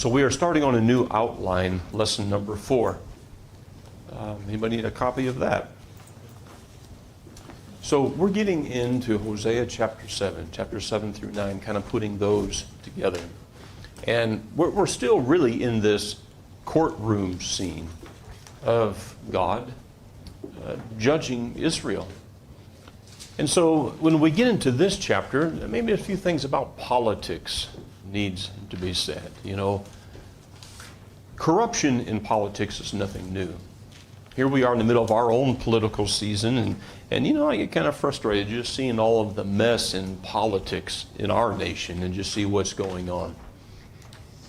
So we are starting on a new outline, lesson number 4. Anybody need a copy of that? So we're getting into Hosea chapter 7 through 9, kind of putting those together. And we're still really in this courtroom scene of God judging Israel. And so when we get into this chapter, maybe a few things about politics needs to be said. You know, corruption in politics is nothing new. Here we are in the middle of our own political season, and you know, I get kind of frustrated just seeing all of the mess in politics in our nation and just see what's going on.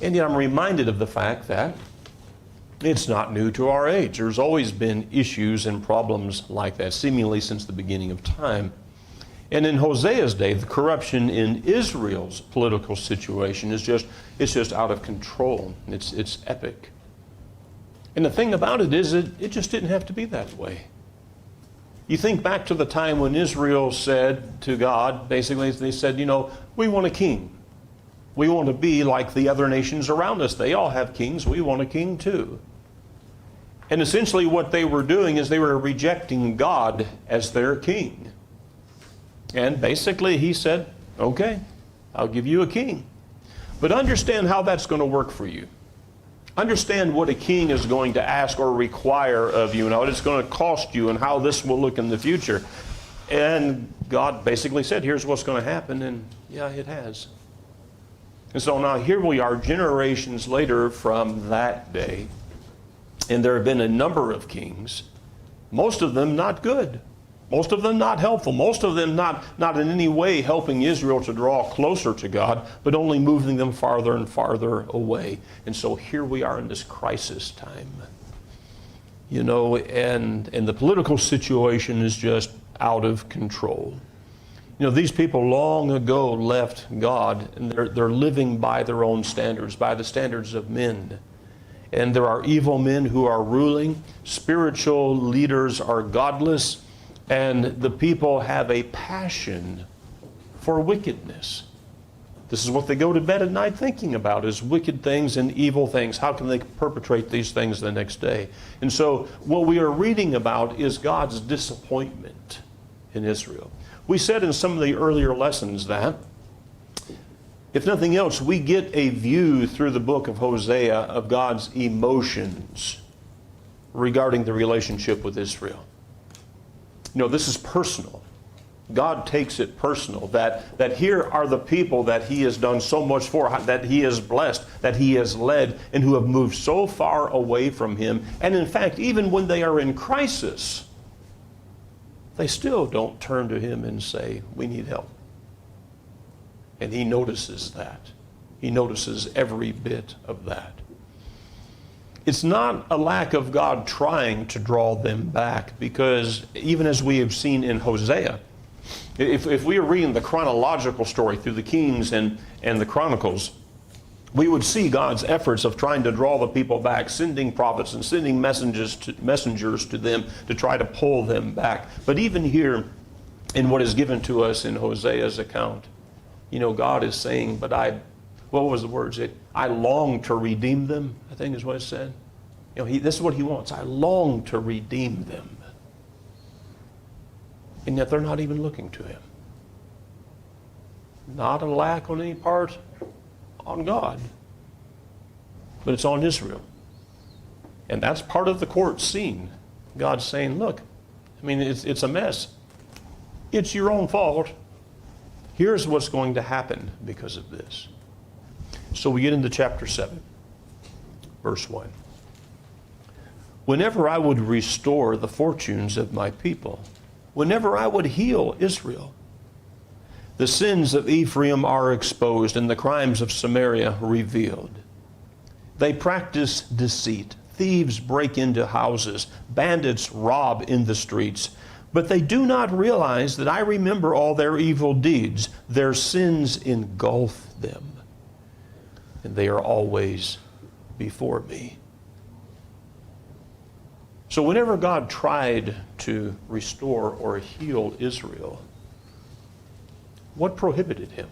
And yet I'm reminded of the fact that it's not new to our age. There's always been issues and problems like that, seemingly since the beginning of time. And in Hosea's day, the corruption in Israel's political situation is just out of control. It's epic. And the thing about it is it just didn't have to be that way. You think back to the time when Israel said to God, basically they said, you know, we want a king. We want to be like the other nations around us. They all have kings. We want a king too. And essentially what they were doing is they were rejecting God as their king. And basically he said, okay, I'll give you a king. But understand how that's going to work for you. Understand what a king is going to ask or require of you and what it's going to cost you and how this will look in the future. And God basically said, here's what's going to happen. And yeah, it has. And so now here we are generations later from that day. And there have been a number of kings, most of them not good. Most of them not helpful. Most of them not in any way helping Israel to draw closer to God, but only moving them farther and farther away. And so here we are in this crisis time. You know, and the political situation is just out of control. You know, these people long ago left God, and they're living by their own standards, by the standards of men. And there are evil men who are ruling. Spiritual leaders are godless. And the people have a passion for wickedness. This is what they go to bed at night thinking about, is wicked things and evil things. How can they perpetrate these things the next day? And so what we are reading about is God's disappointment in Israel. We said in some of the earlier lessons that, if nothing else, we get a view through the book of Hosea of God's emotions regarding the relationship with Israel. You know, this is personal. God takes it personal, that here are the people that He has done so much for, that He has blessed, that He has led, and who have moved so far away from Him. And in fact, even when they are in crisis, they still don't turn to Him and say, we need help. And He notices that. He notices every bit of that. It's not a lack of God trying to draw them back, because even as we have seen in Hosea, if we are reading the chronological story through the Kings and the Chronicles, we would see God's efforts of trying to draw the people back, sending prophets and sending messengers to them to try to pull them back. But even here in what is given to us in Hosea's account, you know, God is saying, but what was the words? I long to redeem them, I think is what it said. You know, this is what He wants. I long to redeem them. And yet they're not even looking to Him. Not a lack on any part on God, but it's on Israel. And that's part of the court scene. God's saying, look, I mean, it's a mess. It's your own fault. Here's what's going to happen because of this. So we get into chapter 7, verse 1. Whenever I would restore the fortunes of my people, whenever I would heal Israel, the sins of Ephraim are exposed and the crimes of Samaria revealed. They practice deceit. Thieves break into houses. Bandits rob in the streets. But they do not realize that I remember all their evil deeds. Their sins engulf them, and they are always before me. So whenever God tried to restore or heal Israel, what prohibited Him?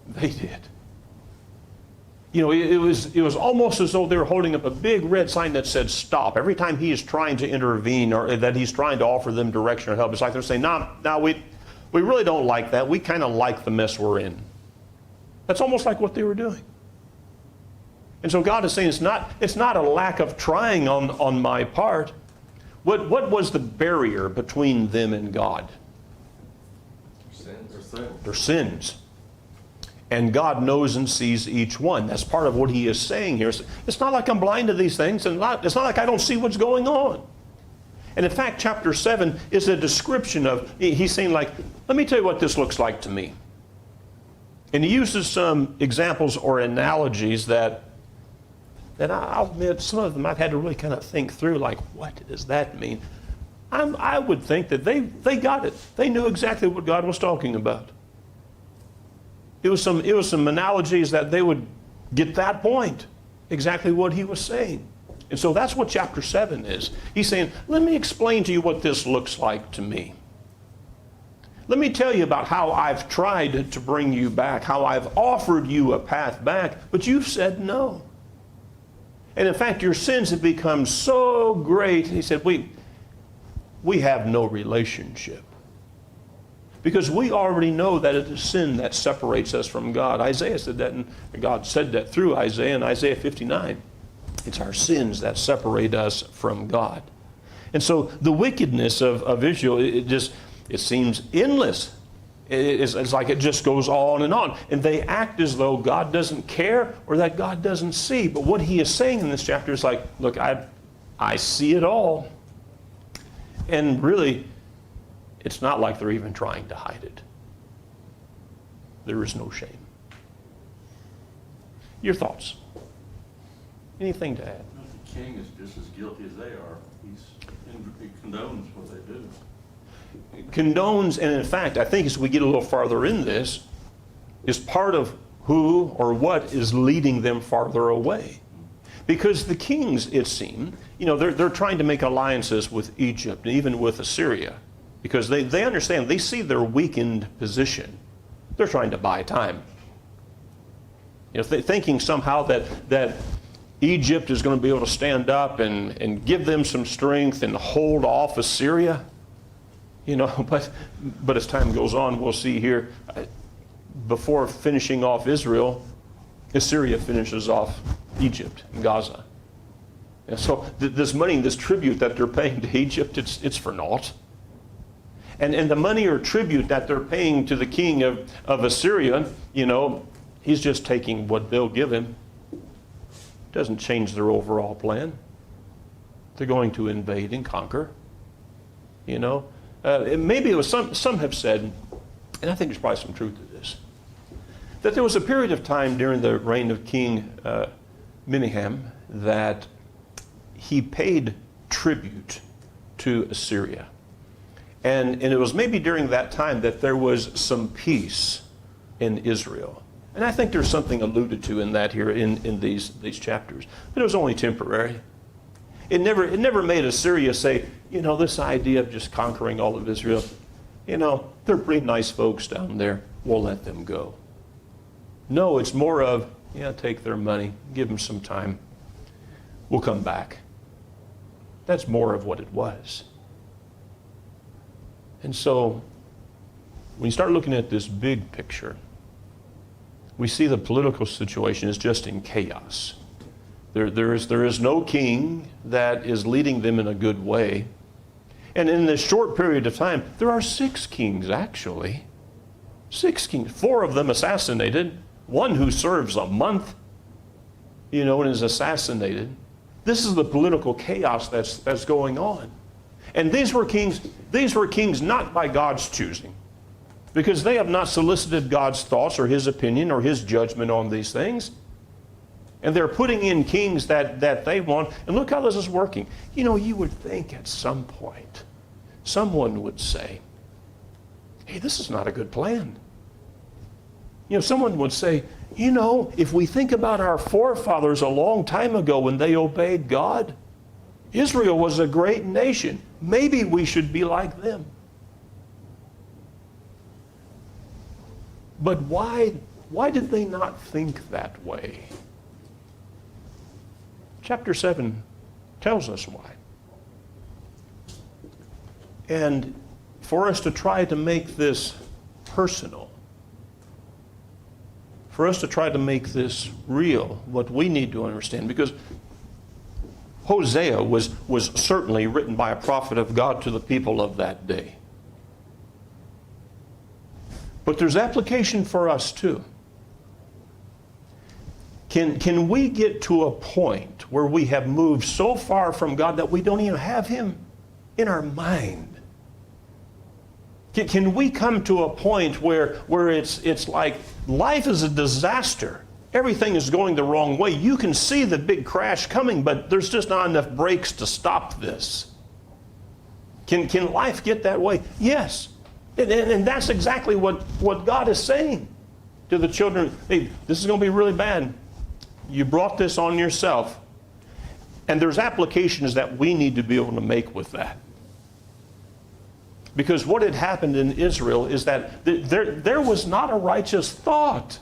They did. You know, it was almost as though they were holding up a big red sign that said stop. Every time he is trying to intervene or that he's trying to offer them direction or help, it's like they're saying, no, we really don't like that. We kind of like the mess we're in. That's almost like what they were doing. And so God is saying it's not a lack of trying on my part. What was the barrier between them and God? Their sins. And God knows and sees each one. That's part of what he is saying here. It's not like I'm blind to these things, and it's not like I don't see what's going on. And in fact, chapter 7 is a description of, he's saying like, let me tell you what this looks like to me. And he uses some examples or analogies that I'll admit, some of them I've had to really kind of think through, like, what does that mean? I would think that they got it. They knew exactly what God was talking about. It was some analogies that they would get that point, exactly what he was saying. And so that's what chapter 7 is. He's saying, let me explain to you what this looks like to me. Let me tell you about how I've tried to bring you back, how I've offered you a path back, but you've said no. And in fact, your sins have become so great, he said, we have no relationship. Because we already know that it is sin that separates us from God. Isaiah said that, and God said that through Isaiah in Isaiah 59. It's our sins that separate us from God. And so the wickedness of Israel, it seems endless. It's like it just goes on. And they act as though God doesn't care or that God doesn't see. But what he is saying in this chapter is like, look, I see it all. And really, it's not like they're even trying to hide it. There is no shame. Your thoughts? Anything to add? The king is just as guilty as they are. He condones what they do. Condones, and in fact, I think as we get a little farther in this, is part of who or what is leading them farther away. Because the kings, it seemed, they're trying to make alliances with Egypt, and even with Assyria. Because they understand, they see their weakened position. They're trying to buy time. Thinking somehow that Egypt is going to be able to stand up and give them some strength and hold off Assyria. But as time goes on, we'll see here, before finishing off Israel, Assyria finishes off Egypt and Gaza. And so this money, this tribute that they're paying to Egypt, it's for naught. And the money or tribute that they're paying to the king of Assyria, he's just taking what they'll give him. Doesn't change their overall plan. They're going to invade and conquer. Maybe it was some have said, and I think there's probably some truth to this, that there was a period of time during the reign of King Menahem that he paid tribute to Assyria. And it was maybe during that time that there was some peace in Israel. And I think there's something alluded to in that here in these chapters. But it was only temporary. It never made Assyria say, this idea of just conquering all of Israel, they're pretty nice folks down there. We'll let them go. No, it's more of, take their money, give them some time. We'll come back. That's more of what it was. And so, when you start looking at this big picture, we see the political situation is just in chaos. There is no king that is leading them in a good way. And in this short period of time, there are 6 kings, actually. 6 kings. 4 of them assassinated. 1 who serves a month, and is assassinated. This is the political chaos that's going on. And these were kings not by God's choosing, because they have not solicited God's thoughts or his opinion or his judgment on these things. And they're putting in kings that they want. And look how this is working. You would think at some point someone would say, hey, this is not a good plan. Someone would say, if we think about our forefathers a long time ago when they obeyed God, Israel was a great nation. Maybe we should be like them. But why did they not think that way? Chapter 7 tells us why. And for us to try to make this personal, for us to try to make this real, what we need to understand, because Hosea was certainly written by a prophet of God to the people of that day. But there's application for us too. Can we get to a point where we have moved so far from God that we don't even have Him in our mind? Can we come to a point where it's like life is a disaster? Everything is going the wrong way. You can see the big crash coming, but there's just not enough brakes to stop this. Can life get that way? Yes. And that's exactly what God is saying to the children. Hey, this is going to be really bad. You brought this on yourself. And there's applications that we need to be able to make with that. Because what had happened in Israel is that there was not a righteous thought.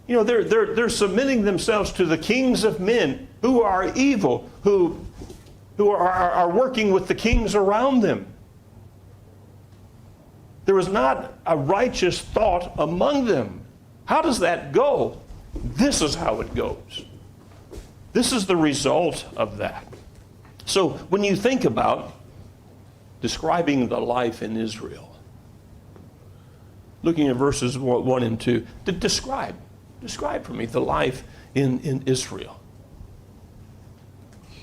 You know, they're submitting themselves to the kings of men who are evil, who are working with the kings around them. There was not a righteous thought among them. How does that go? This is how it goes. This is the result of that. So when you think about describing the life in Israel, looking at verses 1 and 2, describe for me the life in Israel.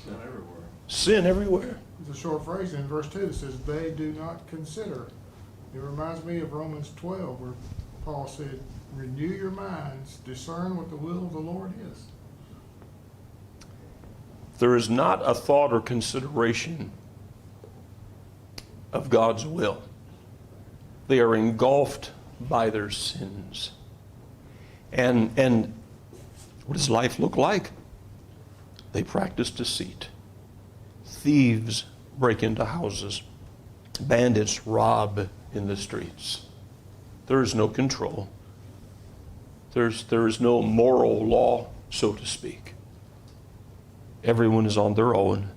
Sin everywhere. Sin everywhere. There's a short phrase in verse 2 that says, they do not consider. It reminds me of Romans 12, where Paul said, renew your minds, discern what the will of the Lord is. There is not a thought or consideration of God's will. They are engulfed by their sins. And what does life look like? They practice deceit. Thieves break into houses. Bandits rob in the streets. There is no control. There is no moral law, so to speak. Everyone is on their own.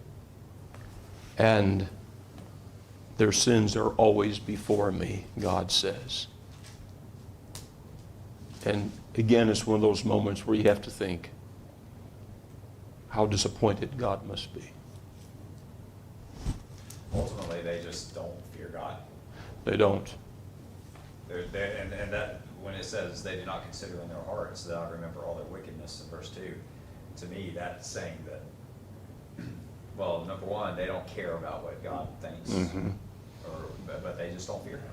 And their sins are always before me, God says. And again, it's one of those moments where you have to think how disappointed God must be. Ultimately, they just don't fear God. They don't. And that, when it says they do not consider in their hearts, that I remember all their wickedness in verse 2. To me, that's saying that, well, number one, they don't care about what God thinks, but they just don't fear Him.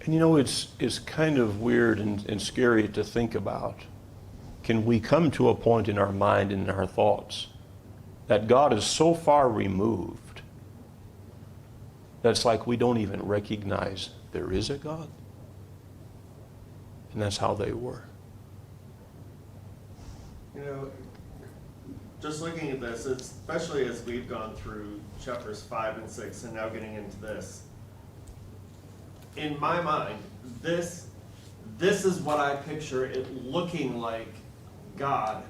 And you know, it's kind of weird and scary to think about. Can we come to a point in our mind and in our thoughts that God is so far removed that it's like we don't even recognize there is a God? And that's how they were. You know, just looking at this, especially as we've gone through chapters 5 and 6 and now getting into this, in my mind, this is what I picture it looking like God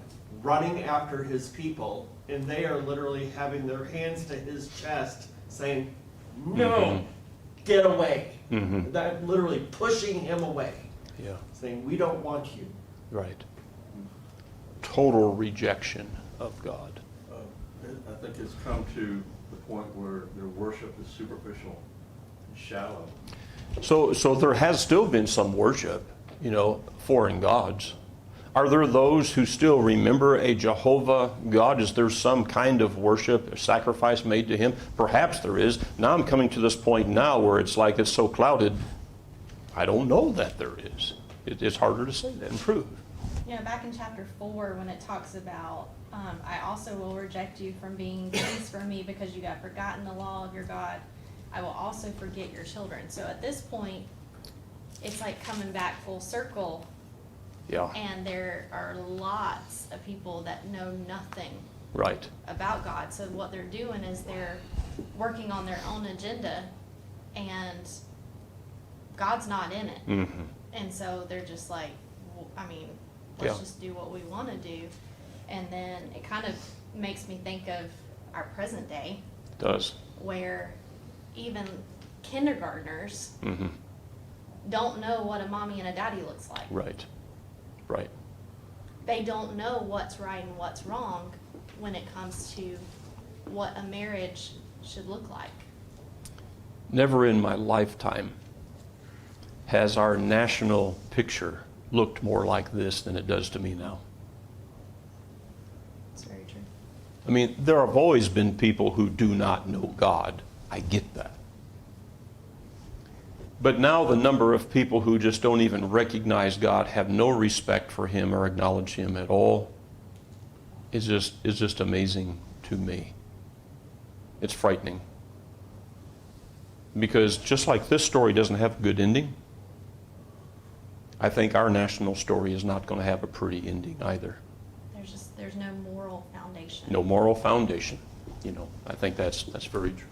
running after His people, and they are literally having their hands to His chest saying, no, get away. That literally pushing Him away. Yeah. Saying, we don't want you. Right. Total rejection of God. I think it's come to the point where their worship is superficial and shallow. So there has still been some worship, foreign gods. Are there those who still remember a Jehovah God? Is there some kind of worship, a sacrifice made to Him? Perhaps there is. Now I'm coming to this point now where it's like it's so clouded, I don't know that there is. It's harder to say that and prove. Back in chapter 4, when it talks about, I also will reject you from being pleased for me because you have forgotten the law of your God. I will also forget your children. So at this point, it's like coming back full circle. Yeah. And there are lots of people that know nothing Right. about God. So what they're doing is they're working on their own agenda, and God's not in it. And so they're just like, let's Yeah. just do what we want to do. And then it kind of makes me think of our present day, It does. where even kindergartners Mm-hmm. don't know what a mommy and a daddy looks like. Right. Right. They don't know what's right and what's wrong when it comes to what a marriage should look like. Never in my lifetime has our national picture looked more like this than it does to me now. It's very true. I mean, there have always been people who do not know God. I get that. But now the number of people who just don't even recognize God, have no respect for Him or acknowledge Him at all, is just amazing to me. It's frightening. Because just like this story doesn't have a good ending, I think our national story is not going to have a pretty ending either. There's no moral foundation. No moral foundation. I think that's very true.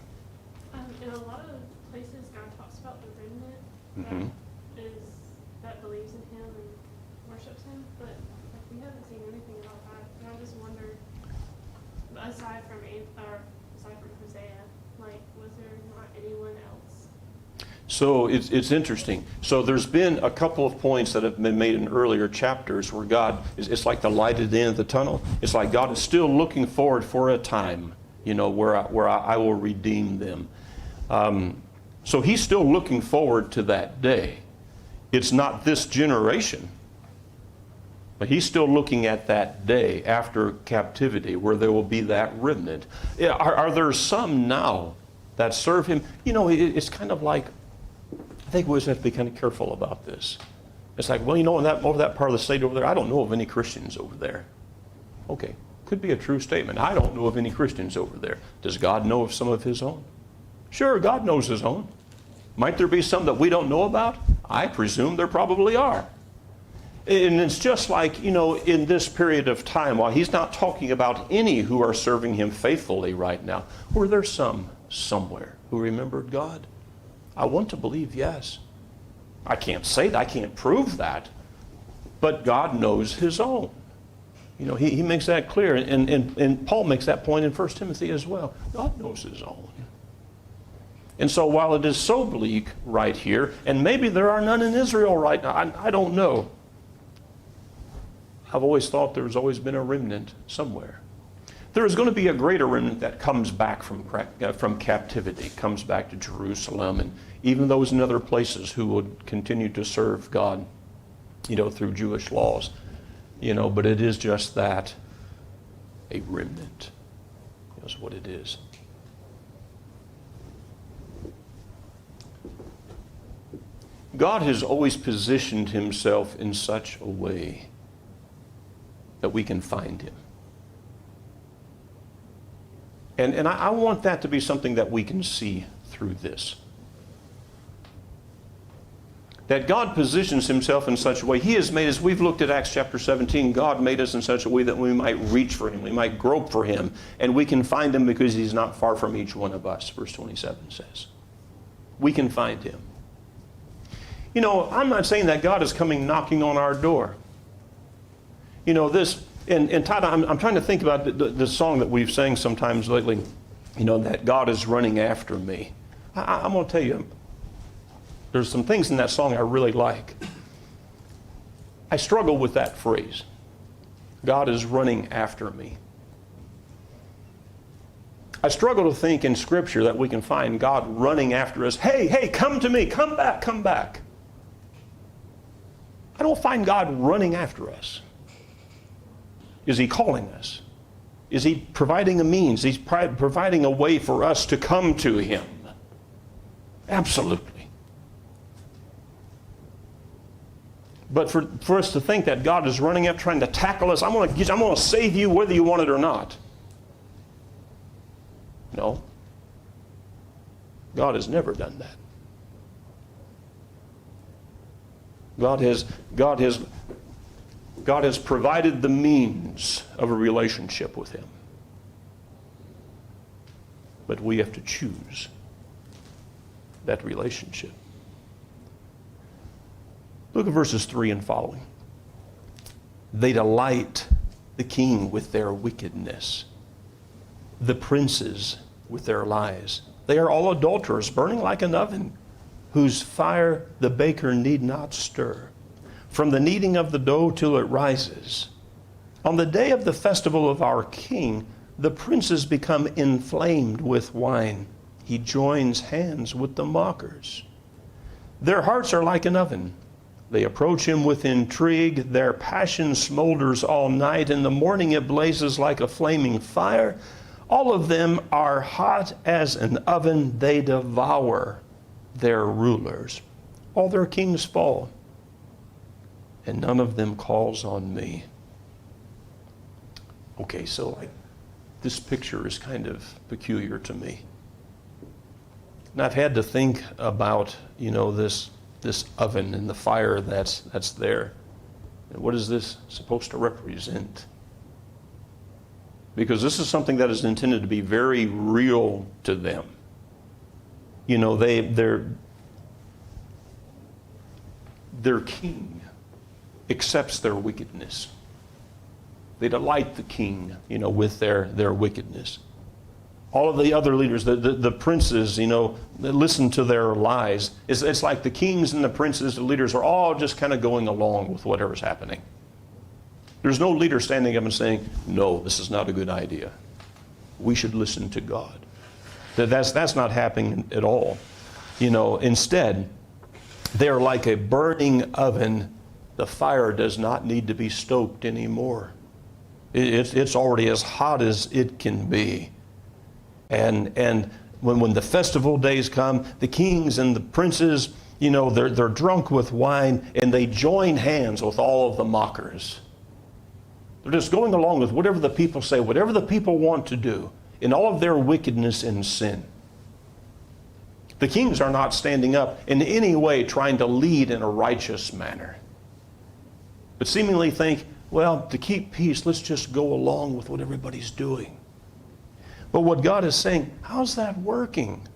In a lot of places, God talks about the remnant Mhm. that believes in Him and worships Him, but we haven't seen anything about that. And I just wonder, aside from Hosea, was there not anyone else? So it's interesting. So there's been a couple of points that have been made in earlier chapters where God, it's like the light at the end of the tunnel. It's like God is still looking forward for a time, where I will redeem them. So He's still looking forward to that day. It's not this generation, but He's still looking at that day after captivity where there will be that remnant. Yeah, are there some now that serve Him? It's kind of like, I think we always have to be kind of careful about this. It's like, well, over that part of the state over there, I don't know of any Christians over there. Okay, could be a true statement. I don't know of any Christians over there. Does God know of some of His own? Sure, God knows His own. Might there be some that we don't know about? I presume there probably are. And it's just like, in this period of time, while He's not talking about any who are serving Him faithfully right now, were there some somewhere who remembered God? I want to believe yes. I can't say that, I can't prove that, but God knows His own. He makes that clear, and Paul makes that point in 1 Timothy as well. God knows His own. And so while it is so bleak right here, and maybe there are none in Israel right now, I don't know. I've always thought there's always been a remnant somewhere. There is going to be a greater remnant that comes back from captivity, comes back to Jerusalem, and even those in other places who would continue to serve God, through Jewish laws. But it is just that, a remnant is what it is. God has always positioned Himself in such a way that we can find Him. And I want that to be something that we can see through this. That God positions Himself in such a way. He has made us, we've looked at Acts chapter 17, God made us in such a way that we might reach for Him, we might grope for Him, and we can find Him because He's not far from each one of us, verse 27 says. We can find Him. I'm not saying that God is coming knocking on our door. And Todd, I'm trying to think about the song that we've sang sometimes lately, that God is running after me. I'm going to tell you, there's some things in that song I really like. I struggle with that phrase. God is running after me. I struggle to think in Scripture that we can find God running after us. Hey, come to me, come back, come back. I don't find God running after us. Is He calling us? Is He providing a means? He's providing a way for us to come to Him. Absolutely. But for us to think that God is running after, trying to tackle us, I'm going to save you whether you want it or not. No. God has never done that. God has provided the means of a relationship with Him. But we have to choose that relationship. Look at verses 3 and following. They delight the king with their wickedness, the princes with their lies. They are all adulterers, burning like an oven, whose fire the baker need not stir, from the kneading of the dough till it rises. On the day of the festival of our king, the princes become inflamed with wine. He joins hands with the mockers. Their hearts are like an oven. They approach him with intrigue. Their passion smolders all night. In the morning it blazes like a flaming fire. All of them are hot as an oven. They devour their rulers. All their kings fall, and none of them calls on me. Okay, so this picture is kind of peculiar to me. And I've had to think about, this oven and the fire that's there. And what is this supposed to represent? Because this is something that is intended to be very real to them. Their king accepts their wickedness. They delight the king, with their wickedness. All of the other leaders, the princes, that listen to their lies. It's like the kings and the princes, the leaders are all just kind of going along with whatever's happening. There's no leader standing up and saying, no, this is not a good idea. We should listen to God. That's not happening at all. Instead, they're like a burning oven. The fire does not need to be stoked anymore. It's already as hot as it can be. And when the festival days come, the kings and the princes, they're drunk with wine, and they join hands with all of the mockers. They're just going along with whatever the people say, whatever the people want to do, in all of their wickedness and sin. The kings are not standing up in any way trying to lead in a righteous manner, but seemingly think, well, to keep peace, let's just go along with what everybody's doing. But what God is saying, how's that working?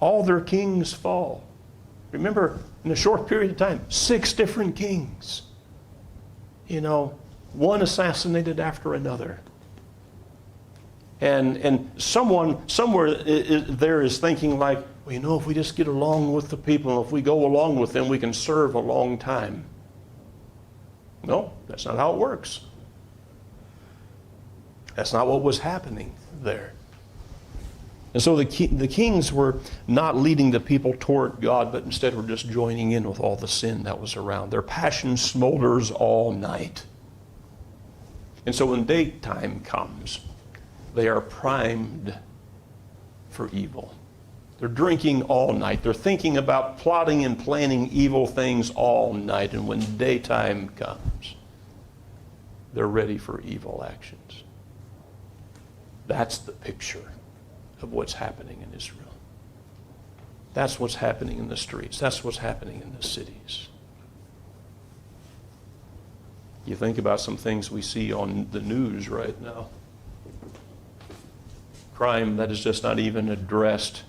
All their kings fall. Remember, in a short period of time, 6 different kings. One assassinated after another. And someone somewhere there is thinking like, well, if we just get along with the people, if we go along with them, we can serve a long time. No, that's not how it works. That's not what was happening there. And so the kings were not leading the people toward God, but instead were just joining in with all the sin that was around. Their passion smolders all night. And so when daytime comes, they are primed for evil. They're drinking all night. They're thinking about plotting and planning evil things all night. And when daytime comes, they're ready for evil actions. That's the picture of what's happening in Israel. That's what's happening in the streets. That's what's happening in the cities. You think about some things we see on the news right now. Crime that is just not even addressed.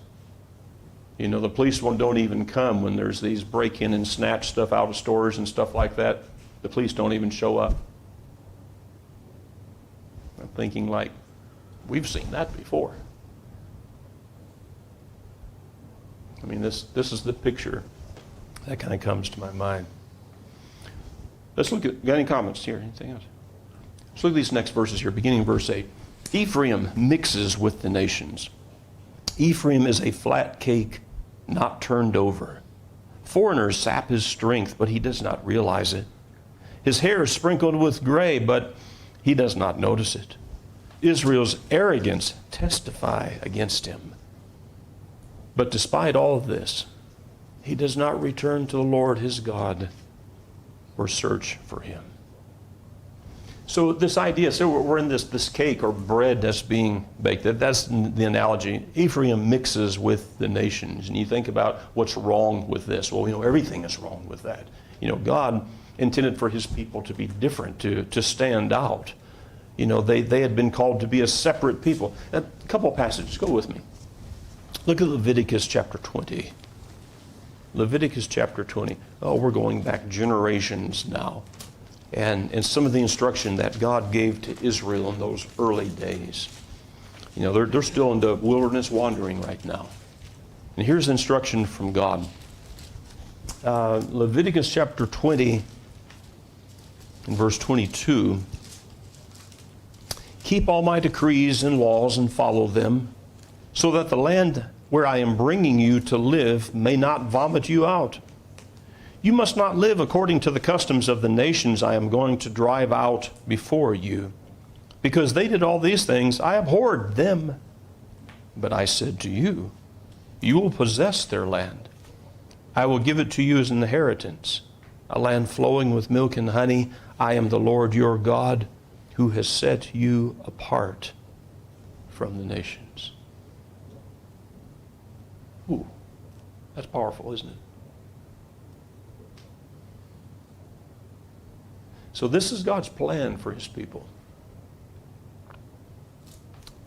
The police don't even come when there's these break-in and snatch stuff out of stores and stuff like that. The police don't even show up. I'm thinking like, we've seen that before. This is the picture that kind of comes to my mind. Let's look at, got any comments here? Anything else? Let's look at these next verses here, beginning verse 8. Ephraim mixes with the nations. Ephraim is a flat cake, not turned over. Foreigners sap his strength, but he does not realize it. His hair is sprinkled with gray, but he does not notice it. Israel's arrogance testify against him. But despite all of this, he does not return to the Lord his God or search for him. So this idea, we're in this cake or bread that's being baked. That's the analogy. Ephraim mixes with the nations. And you think about what's wrong with this. Well, everything is wrong with that. God intended for his people to be different, to stand out. They had been called to be a separate people. A couple of passages, go with me. Look at Leviticus chapter 20. Leviticus chapter 20. Oh, we're going back generations now. and some of the instruction that God gave to Israel in those early days. You know, they're still in the wilderness wandering right now. And here's instruction from God. Leviticus chapter 20 and verse 22. Keep all my decrees and laws and follow them, so that the land where I am bringing you to live may not vomit you out. You must not live according to the customs of the nations I am going to drive out before you. Because they did all these things, I abhorred them. But I said to you, you will possess their land. I will give it to you as an inheritance, a land flowing with milk and honey. I am the Lord your God, who has set you apart from the nations. Ooh, that's powerful, isn't it? So this is God's plan for his people.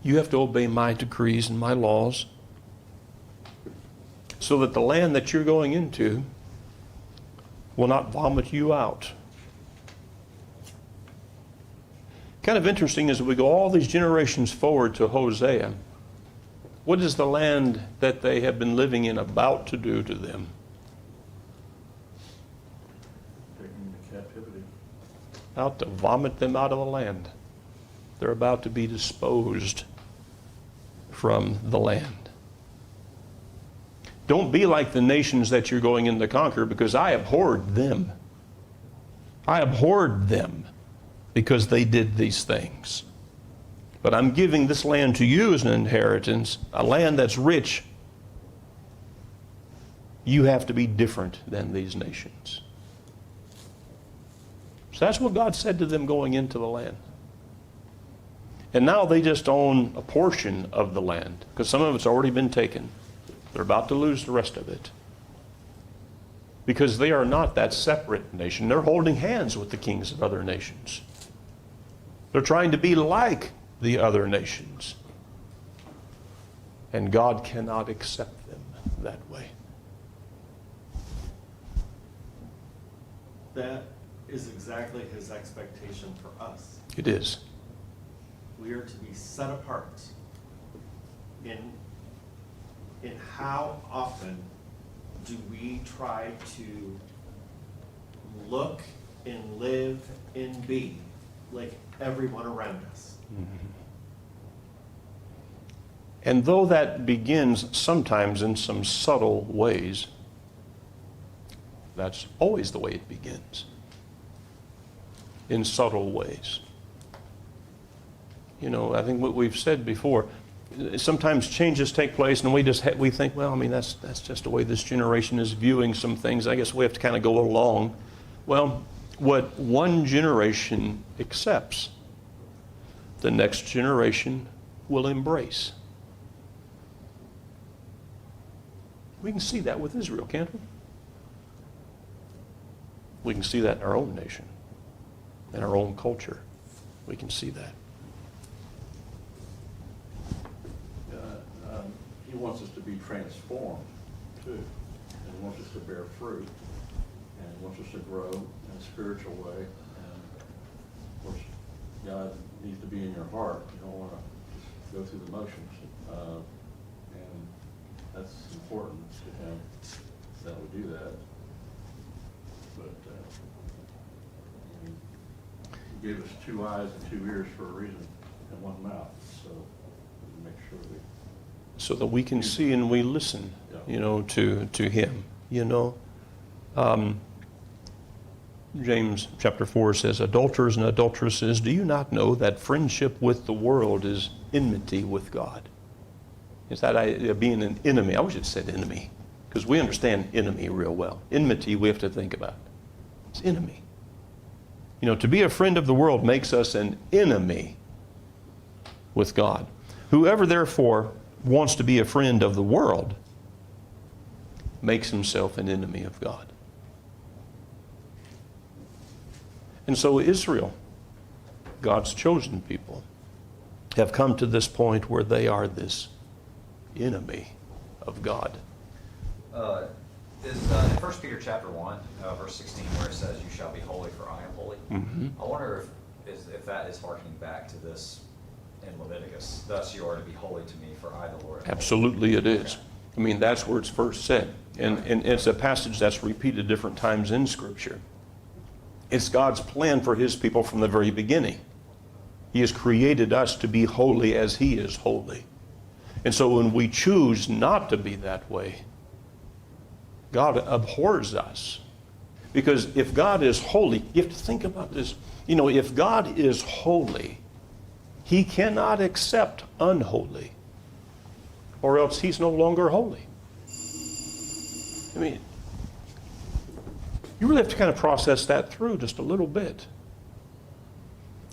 You have to obey my decrees and my laws so that the land that you're going into will not vomit you out. Kind of interesting as we go all these generations forward to Hosea. What is the land that they have been living in about to do to them? Taking them into captivity. Out to vomit them out of the land. They're about to be disposed from the land. Don't be like the nations that you're going in to conquer, because I abhorred them. I abhorred them because they did these things. But I'm giving this land to you as an inheritance, a land that's rich. You have to be different than these nations. So that's what God said to them going into the land. And now they just own a portion of the land, because some of it's already been taken. They're about to lose the rest of it. Because they are not that separate nation. They're holding hands with the kings of other nations. They're trying to be like the other nations. And God cannot accept them that way. That is exactly his expectation for us. It is. We are to be set apart in how often do we try to look and live and be like everyone around us. And though that begins sometimes in some subtle ways, that's always the way it begins. In subtle ways. You know, I think what we've said before, sometimes changes take place and we think, well, I mean, that's just the way this generation is viewing some things. I guess we have to kind of go along. Well, what one generation accepts, the next generation will embrace. We can see that with Israel, can't we? We can see that in our own nation, in our own culture. We can see that. He wants us to be transformed, too. And he wants us to bear fruit. And he wants us to grow in a spiritual way. And, of course, God needs to be in your heart. You don't want to just go through the motions. And that's important to him that we do that. But he gave us 2 eyes and 2 ears for a reason, and 1 mouth. So we make sure we... So that we can see and we listen, you know, to him, you know. James chapter 4 says, adulterers and adulteresses, do you not know that friendship with the world is enmity with God? Is that idea being an enemy? I wish it said enemy, because we understand enemy real well. Enmity we have to think about. It's enemy. You know, to be a friend of the world makes us an enemy with God. Whoever therefore wants to be a friend of the world makes himself an enemy of God. And so Israel, God's chosen people, have come to this point where they are this enemy of God. Is in 1 Peter chapter 1, verse 16, where it says, you shall be holy for I am holy. I wonder if that is hearkening back to this in Leviticus. Thus you are to be holy to me, for I, the Lord, am holy. Absolutely it is. Okay. I mean, that's where it's first said. And it's a passage that's repeated different times in Scripture. It's God's plan for his people from the very beginning. He has created us to be holy as he is holy. And so when we choose not to be that way, God abhors us. Because if God is holy, you have to think about this. You know, if God is holy, he cannot accept unholy, or else he's no longer holy. I mean, you really have to kind of process that through just a little bit.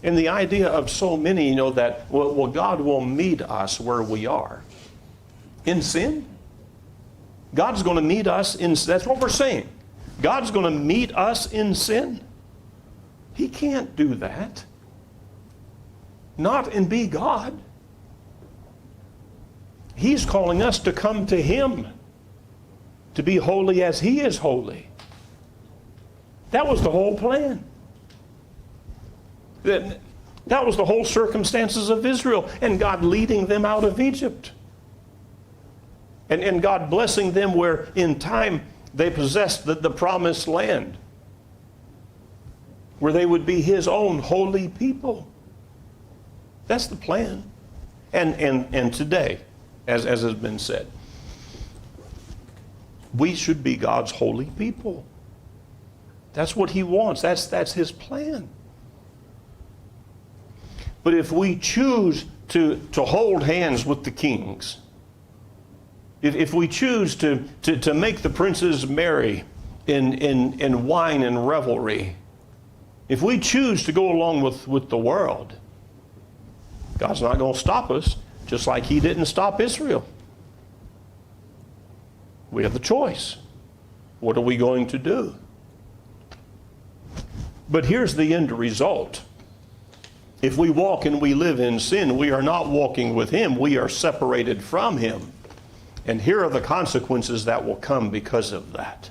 And the idea of so many, you know, that, well, God will meet us where we are. In sin? God's going to meet us in sin. That's what we're saying. God's going to meet us in sin? He can't do that. Not and be God. He's calling us to come to him, to be holy as he is holy. That was the whole plan. That was the whole circumstances of Israel, and God leading them out of Egypt. And God blessing them where in time they possessed the promised land, where they would be his own holy people. That's the plan. And today, as has been said, we should be God's holy people. That's what he wants. That's his plan. But if we choose to hold hands with the kings, if we choose to make the princes merry in wine and revelry, if we choose to go along with the world, God's not going to stop us, just like he didn't stop Israel. We have the choice. What are we going to do? But here's the end result. If we walk and we live in sin, we are not walking with him. We are separated from him. And here are the consequences that will come because of that.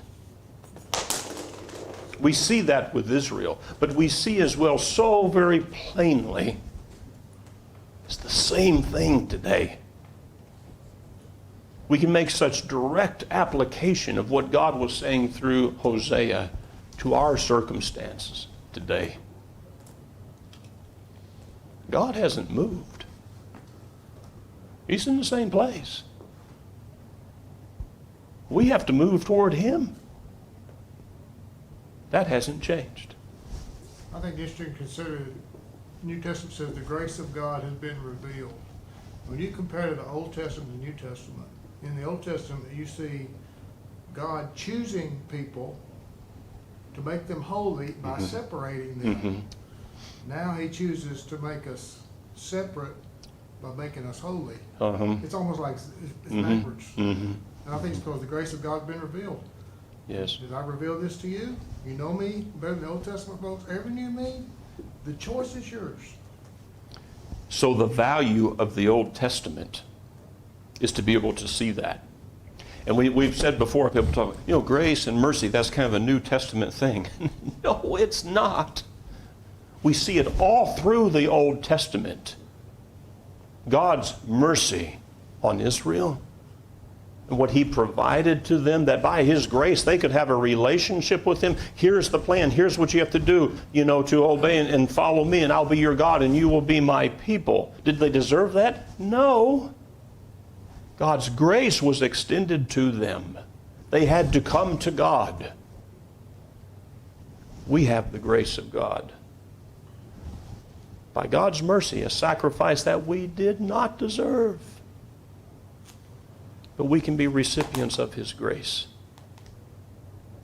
We see that with Israel, but we see as well so very plainly it's the same thing today. We can make such direct application of what God was saying through Hosea to our circumstances today. God hasn't moved. He's in the same place. We have to move toward him. That hasn't changed. I think you should consider, the New Testament says the grace of God has been revealed. When you compare to the Old Testament and the New Testament, in the Old Testament you see God choosing people to make them holy by separating them. Now he chooses to make us separate by making us holy. It's almost like it's backwards. And I think it's because the grace of God has been revealed. Yes. Did I reveal this to you? You know me better than the Old Testament folks ever knew me? The choice is yours. So the value of the Old Testament is to be able to see that. And we've said before, people talk, grace and mercy, that's kind of a New Testament thing. No, it's not. We see it all through the Old Testament. God's mercy on Israel, and what he provided to them, that by his grace they could have a relationship with him. Here's the plan. Here's what you have to do, to obey and follow me, and I'll be your God, and you will be my people. Did they deserve that? No. God's grace was extended to them. They had to come to God. We have the grace of God. By God's mercy, a sacrifice that we did not deserve. But we can be recipients of his grace.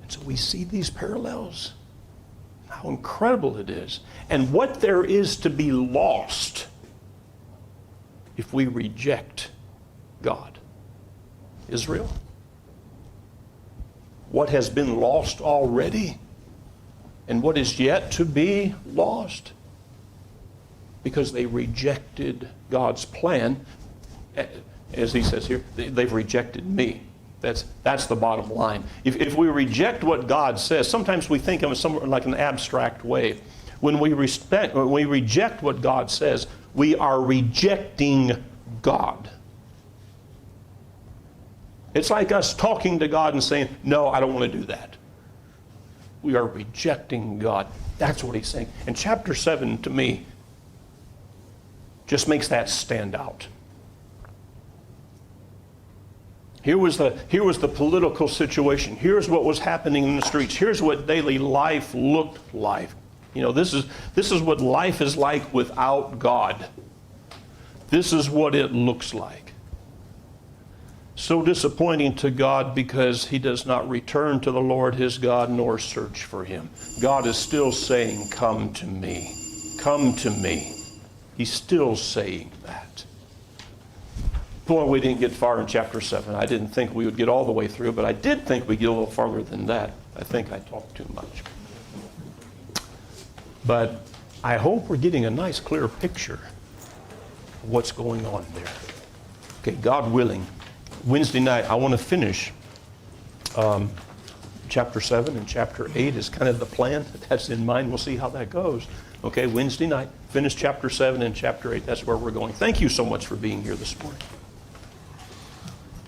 And so we see these parallels. How incredible it is. And what there is to be lost if we reject God. Israel? What has been lost already? And what is yet to be lost? Because they rejected God's plan. As he says here, they've rejected me. That's the bottom line. If we reject what God says, sometimes we think of it somewhat like an abstract way. When we reject what God says, we are rejecting God. It's like us talking to God and saying, no, I don't want to do that. We are rejecting God. That's what he's saying. And chapter 7, to me, just makes that stand out. Here was the political situation. Here's what was happening in the streets. Here's what daily life looked like. You know, this is what life is like without God. This is what it looks like. So disappointing to God because he does not return to the Lord his God nor search for him. God is still saying, come to me. Come to me. He's still saying that. Boy, we didn't get far in chapter 7. I didn't think we would get all the way through, but I did think we'd get a little farther than that. I think I talked too much. But I hope we're getting a nice, clear picture of what's going on there. Okay, God willing, Wednesday night, I want to finish chapter 7 and chapter 8 is kind of the plan. That's in mind. We'll see how that goes. Okay, Wednesday night, finish chapter 7 and chapter 8. That's where we're going. Thank you so much for being here this morning.